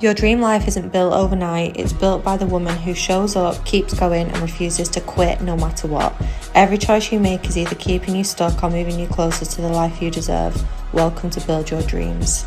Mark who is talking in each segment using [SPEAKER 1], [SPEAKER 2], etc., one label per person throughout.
[SPEAKER 1] Your dream life isn't built overnight, it's built by the woman who shows up, keeps going and refuses to quit no matter what. Every choice you make is either keeping you stuck or moving you closer to the life you deserve. Welcome to Build Your Dreams.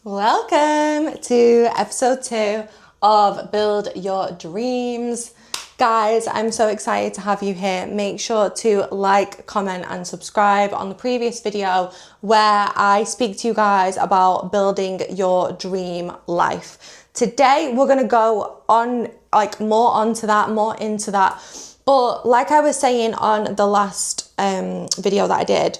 [SPEAKER 1] Welcome to episode 2 of Build Your Dreams. Guys, I'm so excited to have you here. Make sure to like, comment and subscribe on the previous video where I speak to you guys about building your dream life. Today, we're going to go on more into that. But like I was saying on the last video that I did,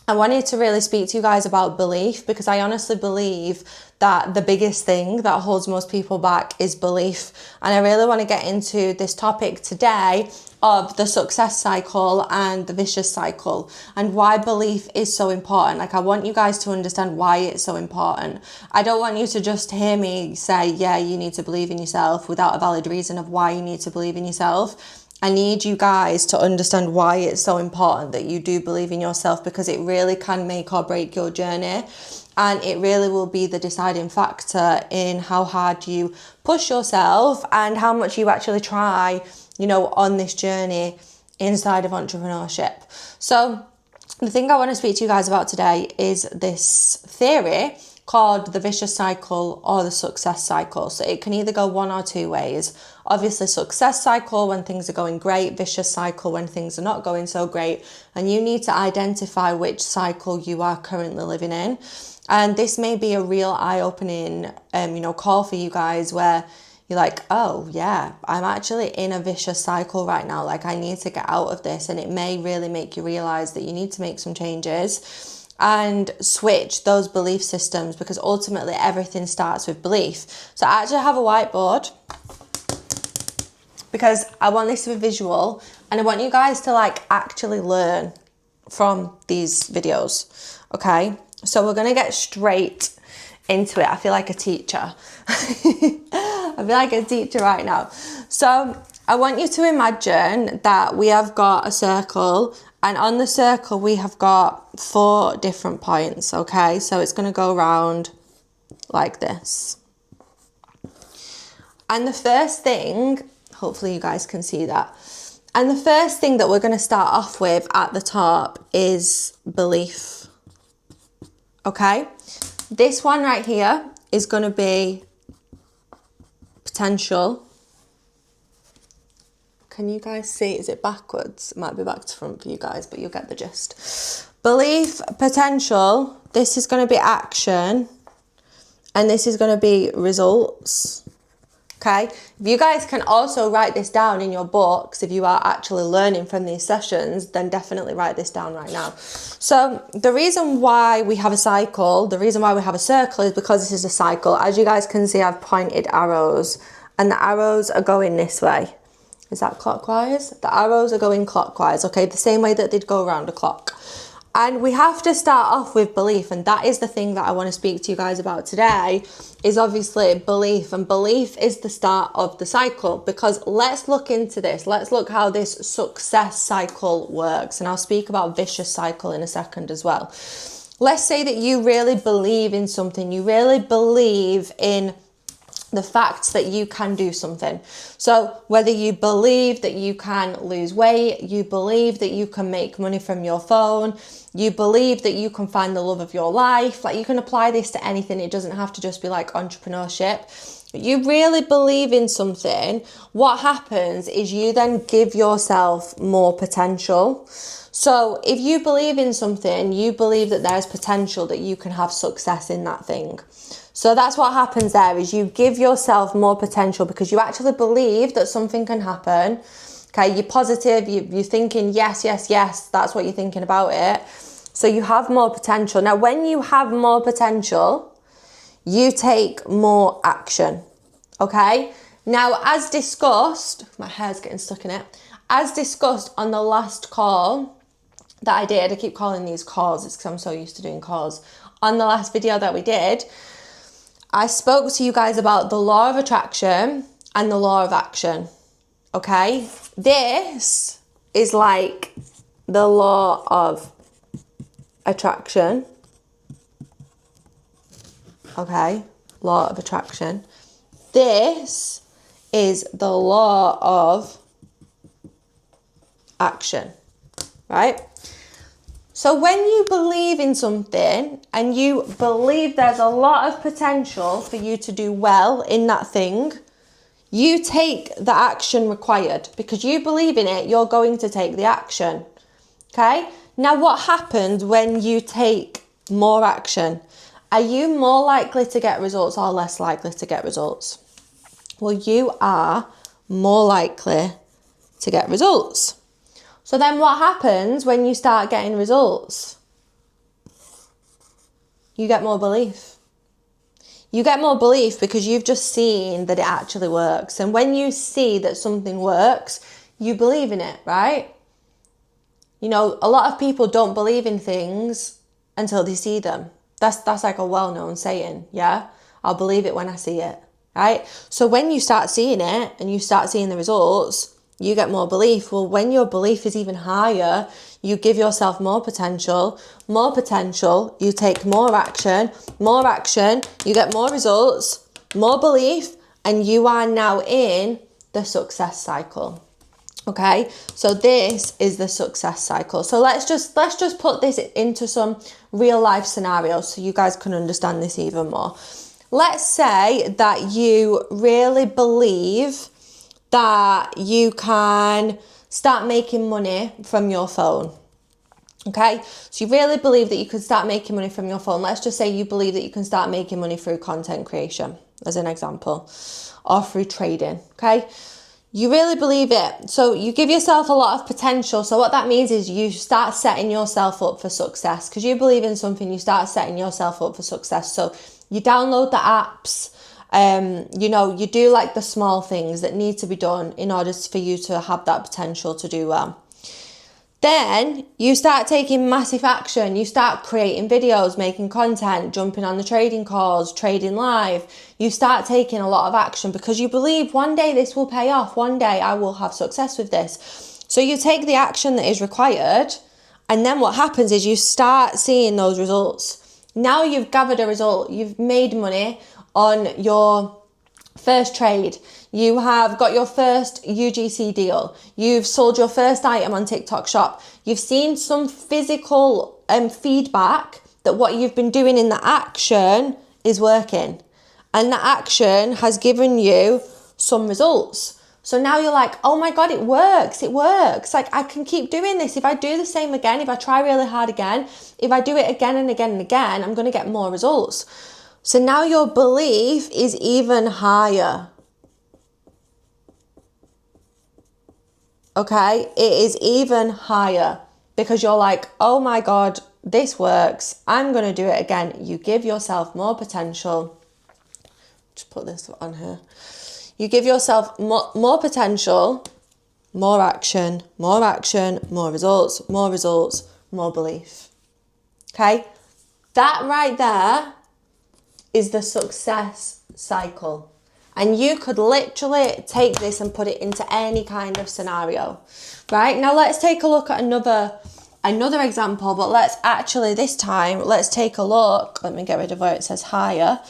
[SPEAKER 1] I wanted to really speak to you guys about belief, because I honestly believe that the biggest thing that holds most people back is belief. And I really want to get into this topic today of the success cycle and the vicious cycle and why belief is so important. Like, I want you guys to understand why it's so important. I don't want you to just hear me say, yeah, you need to believe in yourself without a valid reason of why you need to believe in yourself. I need you guys to understand why it's so important that you do believe in yourself, because it really can make or break your journey. And it really will be the deciding factor in how hard you push yourself and how much you actually try, on this journey inside of entrepreneurship. So the thing I want to speak to you guys about today is this theory called the vicious cycle or the success cycle. So it can either go one or two ways. Obviously, success cycle when things are going great, vicious cycle when things are not going so great. And you need to identify which cycle you are currently living in. And this may be a real eye-opening, call for you guys where you're like, oh yeah, I'm actually in a vicious cycle right now. Like, I need to get out of this. And it may really make you realize that you need to make some changes and switch those belief systems, because ultimately everything starts with belief. So I actually have a whiteboard because I want this to be visual and I want you guys to actually learn from these videos. Okay, so we're gonna get straight into it. I feel like a teacher. I feel like a teacher right now. So I want you to imagine that we have got a circle, and on the circle we have got 4 different points, okay? So it's going to go around like this. And the first thing, hopefully you guys can see that. And the first thing that we're going to start off with at the top is belief, okay? This one right here is going to be potential. Can you guys see? Is it backwards? It might be back to front for you guys, but you'll get the gist. Belief, potential. This is going to be action. And this is going to be results. Okay? If you guys can also write this down in your books, if you are actually learning from these sessions, then definitely write this down right now. So the reason why we have a cycle, the reason why we have a circle is because this is a cycle. As you guys can see, I've pointed arrows, and the arrows are going this way. Is that clockwise? The arrows are going clockwise, okay? The same way that they'd go around a clock. And we have to start off with belief, and that is the thing that I want to speak to you guys about today, is obviously belief. And belief is the start of the cycle, because let's look into this. Let's look how this success cycle works, and I'll speak about vicious cycle in a second as well. Let's say that you really believe in something. You really believe in the fact that you can do something. So whether you believe that you can lose weight, you believe that you can make money from your phone, you believe that you can find the love of your life, you can apply this to anything. It doesn't have to just be entrepreneurship. You really believe in something. What happens is you then give yourself more potential. So if you believe in something, you believe that there's potential that you can have success in that thing. So that's what happens there, is you give yourself more potential because you actually believe that something can happen. Okay, you're positive, you're thinking yes, yes, yes, that's what you're thinking about it. So you have more potential. Now, when you have more potential, you take more action, okay? Now, as discussed, my hair's getting stuck in it. As discussed on the last call that I did, I keep calling these calls, it's because I'm so used to doing calls. On the last video that we did, I spoke to you guys about the law of attraction and the law of action, okay? This is like the law of attraction, okay? law of attraction. This is the law of action, right? So when you believe in something and you believe there's a lot of potential for you to do well in that thing, you take the action required. Because you believe in it, you're going to take the action. Okay? Now what happens when you take more action? Are you more likely to get results or less likely to get results? Well, you are more likely to get results. So then what happens when you start getting results? You get more belief. You get more belief because you've just seen that it actually works. And when you see that something works, you believe in it, right? You know, a lot of people don't believe in things until they see them. That's like a well-known saying, yeah? I'll believe it when I see it, right? So when you start seeing it and you start seeing the results, you get more belief. Well, when your belief is even higher, you give yourself more potential, you take more action, you get more results, more belief, and you are now in the success cycle. Okay, so this is the success cycle. So let's just put this into some real life scenarios so you guys can understand this even more. Let's say that you really believe that you can start making money from your phone. Okay, so you really believe that you can start making money from your phone. Let's just say you believe that you can start making money through content creation, as an example, or through trading. Okay, you really believe it. So you give yourself a lot of potential. So what that means is you start setting yourself up for success. Because you believe in something, you start setting yourself up for success. So you download the apps. You know, you do like the small things that need to be done in order for you to have that potential to do well. Then you start taking massive action. You start creating videos, making content, jumping on the trading calls, trading live. You start taking a lot of action because you believe one day this will pay off. One day I will have success with this. So you take the action that is required. And then what happens is you start seeing those results. Now you've gathered a result. You've made money on your first trade. You have got your first UGC deal. You've sold your first item on TikTok Shop. You've seen some physical feedback that what you've been doing in the action is working. And the action has given you some results. So now you're like, oh my God, it works. Like I can keep doing this. If I do the same again, if I try really hard again, if I do it again and again and again, I'm going to get more results. So now your belief is even higher. Okay, it is even higher because you're like, oh my God, this works. I'm going to do it again. You give yourself more potential. Just put this on here. You give yourself more potential, more action, more results, more belief. Okay, that right there is the success cycle. And you could literally take this and put it into any kind of scenario, right? Now let's take a look at another example, but let's take a look. Let me get rid of where it says higher.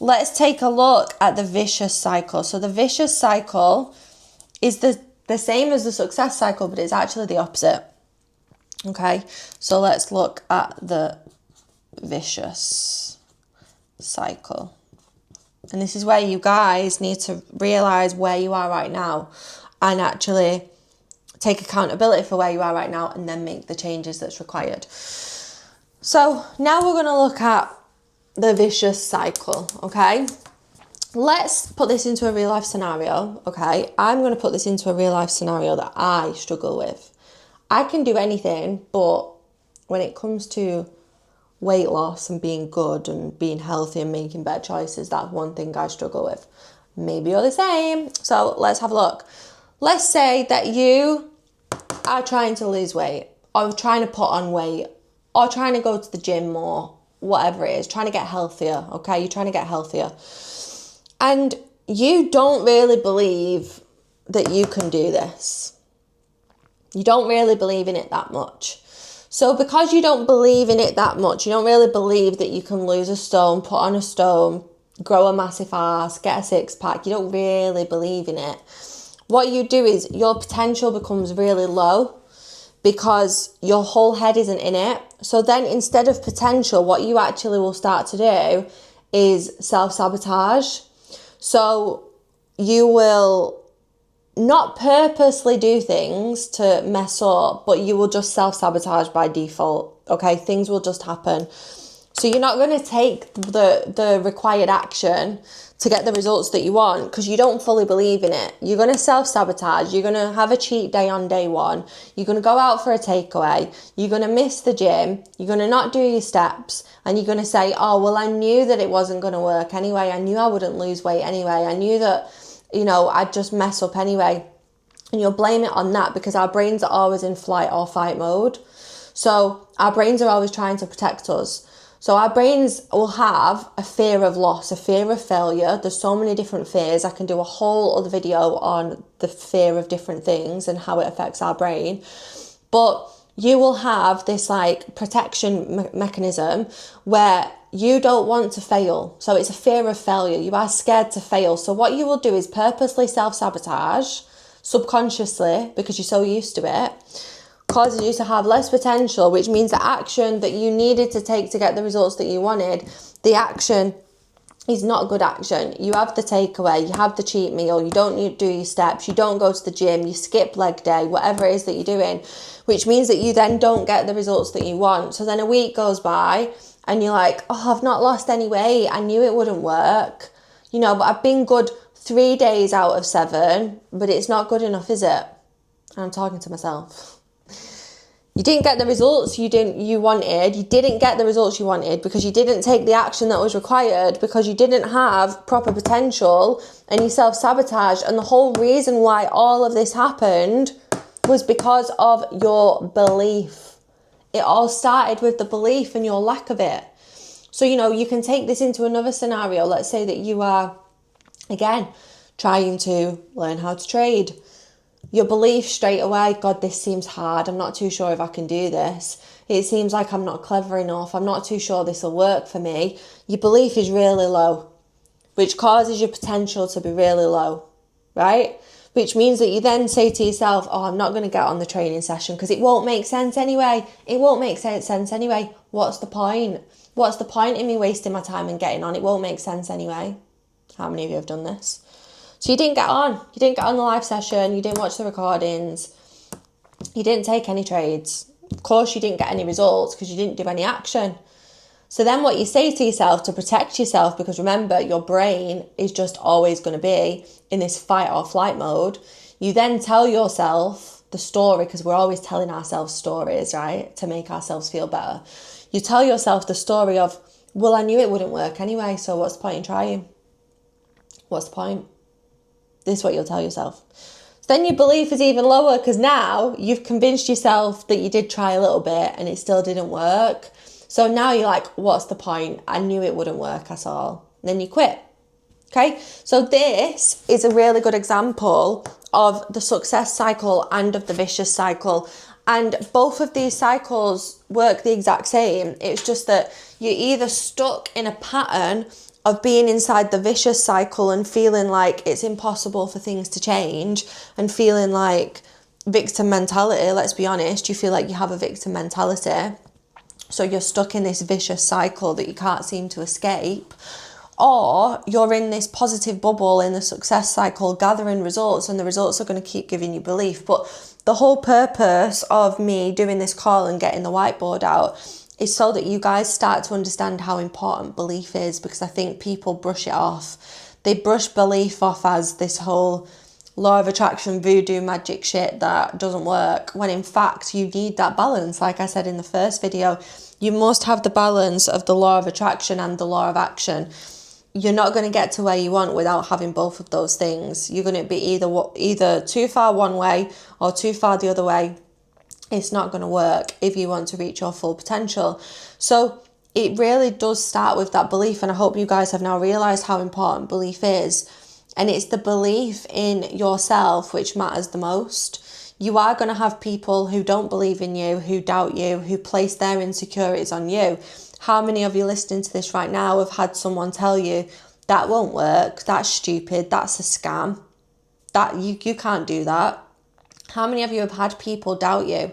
[SPEAKER 1] Let's take a look at the vicious cycle. So the vicious cycle is the same as the success cycle, but it's actually the opposite. Okay, so let's look at the vicious cycle. And this is where you guys need to realize where you are right now and actually take accountability for where you are right now and then make the changes that's required. So now we're going to look at the vicious cycle, okay? Let's put this into a real life scenario, okay? I'm going to put this into a real life scenario that I struggle with. I can do anything, but when it comes to weight loss and being good and being healthy and making better choices, that's one thing I struggle with. Maybe you're the same. So let's have a look. Let's say that you are trying to lose weight or trying to put on weight or trying to go to the gym more, whatever it is, trying to get healthier, okay? You're trying to get healthier. And you don't really believe that you can do this. You don't really believe in it that much. So because you don't believe in it that much, you don't really believe that you can lose a stone, put on a stone, grow a massive ass, get a six pack. You don't really believe in it. What you do is your potential becomes really low because your whole head isn't in it. So then instead of potential, what you actually will start to do is self-sabotage. So you will not purposely do things to mess up, but you will just self-sabotage by default. Okay, things will just happen. So you're not going to take the required action to get the results that you want because you don't fully believe in it. You're going to self-sabotage. You're going to have a cheat day on day one. You're going to go out for a takeaway. You're going to miss the gym. You're going to not do your steps. And you're going to say, oh, well, I knew that it wasn't going to work anyway. I knew I wouldn't lose weight anyway. I knew that, I'd just mess up anyway. And you'll blame it on that because our brains are always in flight or fight mode. So our brains are always trying to protect us. So our brains will have a fear of loss, a fear of failure. There's so many different fears. I can do a whole other video on the fear of different things and how it affects our brain. But you will have this like protection mechanism where you don't want to fail. So it's a fear of failure. You are scared to fail. So what you will do is purposely self-sabotage subconsciously because you're so used to it. Causes you to have less potential, which means the action that you needed to take to get the results that you wanted, the action is not good action. You have the takeaway, you have the cheat meal, you don't need to do your steps, you don't go to the gym, you skip leg day, whatever it is that you're doing, which means that you then don't get the results that you want. So then a week goes by and you're like, oh, I've not lost any weight. I knew it wouldn't work, but I've been good 3 days out of 7, but it's not good enough, is it? And I'm talking to myself. You didn't get the results you wanted. You didn't get the results you wanted because you didn't take the action that was required, because you didn't have proper potential and you self-sabotaged. And the whole reason why all of this happened was because of your belief. It all started with the belief and your lack of it. So, you can take this into another scenario. Let's say that you are, again, trying to learn how to trade. Your belief straight away, God, this seems hard. I'm not too sure if I can do this. It seems like I'm not clever enough. I'm not too sure this will work for me. Your belief is really low, which causes your potential to be really low, right? Which means that you then say to yourself, oh, I'm not going to get on the training session because it won't make sense anyway. It won't make sense anyway. What's the point? What's the point in me wasting my time and getting on? It won't make sense anyway. How many of you have done this? So you didn't get on. You didn't get on the live session. You didn't watch the recordings. You didn't take any trades. Of course, you didn't get any results because you didn't do any action. So then what you say to yourself to protect yourself, because remember, your brain is just always going to be in this fight or flight mode. You then tell yourself the story, because we're always telling ourselves stories, right? To make ourselves feel better. You tell yourself the story of, well, I knew it wouldn't work anyway, so what's the point in trying? What's the point? This is what you'll tell yourself. So then your belief is even lower because now you've convinced yourself that you did try a little bit and it still didn't work. So now you're like, what's the point? I knew it wouldn't work at all. And then you quit. Okay, so this is a really good example of the success cycle and of the vicious cycle. And both of these cycles work the exact same. It's just that you're either stuck in a pattern of being inside the vicious cycle and feeling like it's impossible for things to change and feeling like victim mentality. Let's be honest, you feel like you have a victim mentality. So you're stuck in this vicious cycle that you can't seem to escape. Or you're in this positive bubble in the success cycle, gathering results, and the results are going to keep giving you belief. But the whole purpose of me doing this call and getting the whiteboard out is so that you guys start to understand how important belief is, because I think people brush it off. They brush belief off as this whole law of attraction, voodoo, magic shit that doesn't work, when in fact you need that balance. Like I said in the first video, you must have the balance of the law of attraction and the law of action. You're not going to get to where you want without having both of those things. You're going to be either too far one way or too far the other way. It's not going to work if you want to reach your full potential. So it really does start with that belief. And I hope you guys have now realized how important belief is. And it's the belief in yourself which matters the most. You are going to have people who don't believe in you, who doubt you, who place their insecurities on you. How many of you listening to this right now have had someone tell you, that won't work, that's stupid, that's a scam, that you can't do that. How many of you have had people doubt you?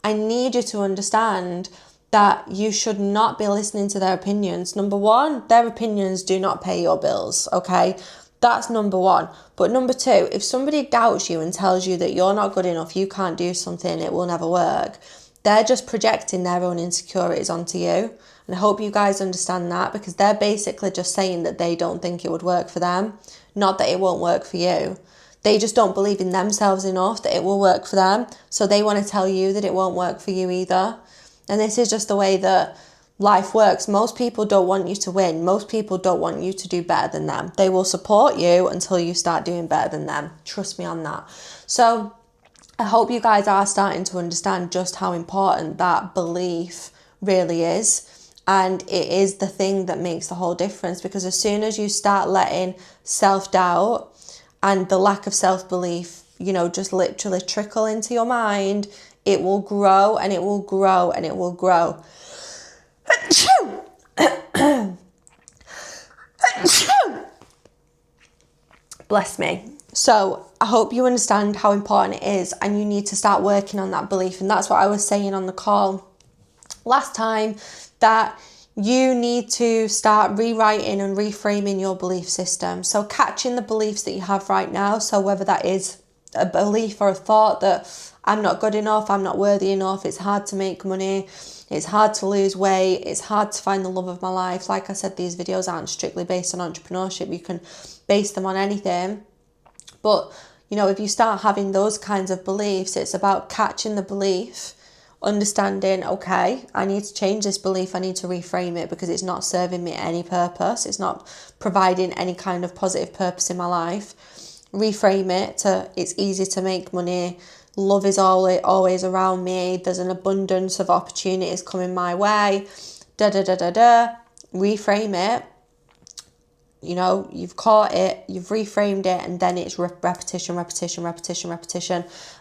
[SPEAKER 1] I need you to understand that you should not be listening to their opinions. Number one, their opinions do not pay your bills, okay? That's number one. But number two, if somebody doubts you and tells you that you're not good enough, you can't do something, it will never work, they're just projecting their own insecurities onto you. And I hope you guys understand that, because they're basically just saying that they don't think it would work for them, not that it won't work for you. They just don't believe in themselves enough that it will work for them. So they want to tell you that it won't work for you either. And this is just the way that life works. Most people don't want you to win. Most people don't want you to do better than them. They will support you until you start doing better than them. Trust me on that. So I hope you guys are starting to understand just how important that belief really is. And it is the thing that makes the whole difference, because as soon as you start letting self-doubt and the lack of self-belief, you know, just literally trickle into your mind, it will grow and it will grow and it will grow. Bless me. So I hope you understand how important it is, and you need to start working on that belief. And that's what I was saying on the call last time, that you need to start rewriting and reframing your belief system. So catching the beliefs that you have right now. So whether that is a belief or a thought that I'm not good enough, I'm not worthy enough, it's hard to make money, it's hard to lose weight, it's hard to find the love of my life. Like I said, these videos aren't strictly based on entrepreneurship. You can base them on anything. But, you know, if you start having those kinds of beliefs, it's about catching the belief, understanding, okay, I need to change this belief, I need to reframe it because it's not serving me any purpose, it's not providing any kind of positive purpose in my life. Reframe it to, it's easy to make money, love is always around me, there's an abundance of opportunities coming my way, reframe it. You know, you've caught it, you've reframed it, and then it's repetition.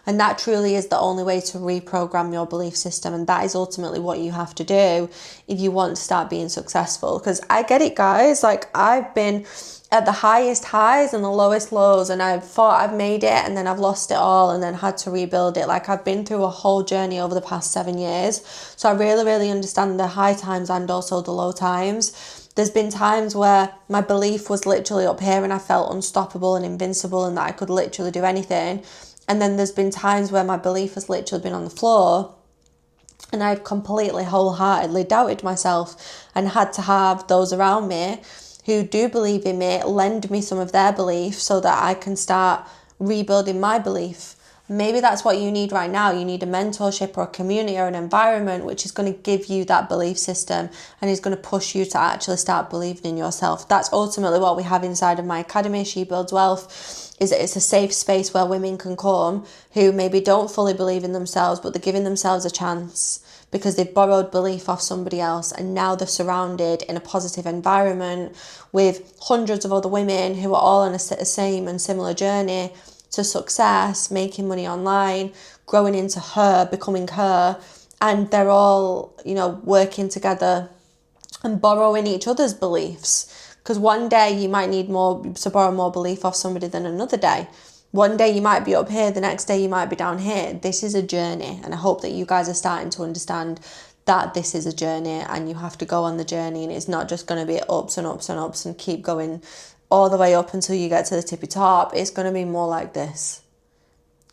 [SPEAKER 1] And that truly is the only way to reprogram your belief system. And that is ultimately what you have to do if you want to start being successful. Because I get it, guys. Like, I've been at the highest highs and the lowest lows, and I've thought I've made it, and then I've lost it all and then had to rebuild it. Like, I've been through a whole journey over the past 7 years. So I really understand the high times and also the low times. There's been times where my belief was literally up here and I felt unstoppable and invincible and that I could literally do anything. And then there's been times where my belief has literally been on the floor and I've completely wholeheartedly doubted myself, and had to have those around me who do believe in me lend me some of their belief so that I can start rebuilding my belief. Maybe that's what you need right now. You need a mentorship or a community or an environment which is going to give you that belief system and is going to push you to actually start believing in yourself. That's ultimately what we have inside of my academy, She Builds Wealth, is that it's a safe space where women can come who maybe don't fully believe in themselves, but they're giving themselves a chance because they've borrowed belief off somebody else, and now they're surrounded in a positive environment with hundreds of other women who are all on a same and similar journey to success, making money online, growing into her, becoming her, and they're all, you know, working together and borrowing each other's beliefs. Because one day you might need to borrow more belief off somebody than another day. One day you might be up here, the next day you might be down here. This is a journey, and I hope that you guys are starting to understand that this is a journey and you have to go on the journey, and it's not just going to be ups and ups and ups and keep going all the way up until you get to the tippy top. It's going to be more like this.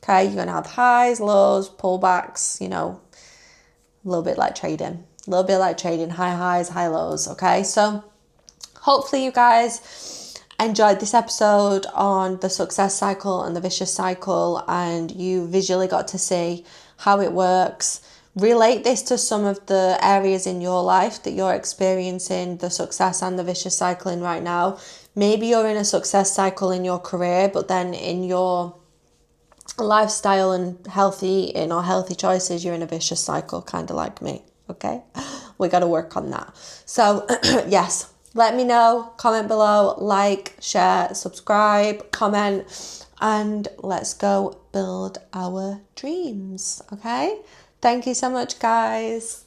[SPEAKER 1] Okay, you're going to have highs, lows, pullbacks, you know, a little bit like trading. High highs, high lows, okay? So hopefully you guys enjoyed this episode on the success cycle and the vicious cycle, and you visually got to see how it works. Relate this to some of the areas in your life that you're experiencing the success and the vicious cycle in right now. Maybe you're in a success cycle in your career, but then in your lifestyle and healthy eating or healthy choices, you're in a vicious cycle, kind of like me, okay? We got to work on that. So, yes, let me know, comment below, like, share, subscribe, comment, and let's go build our dreams, okay? Thank you so much, guys.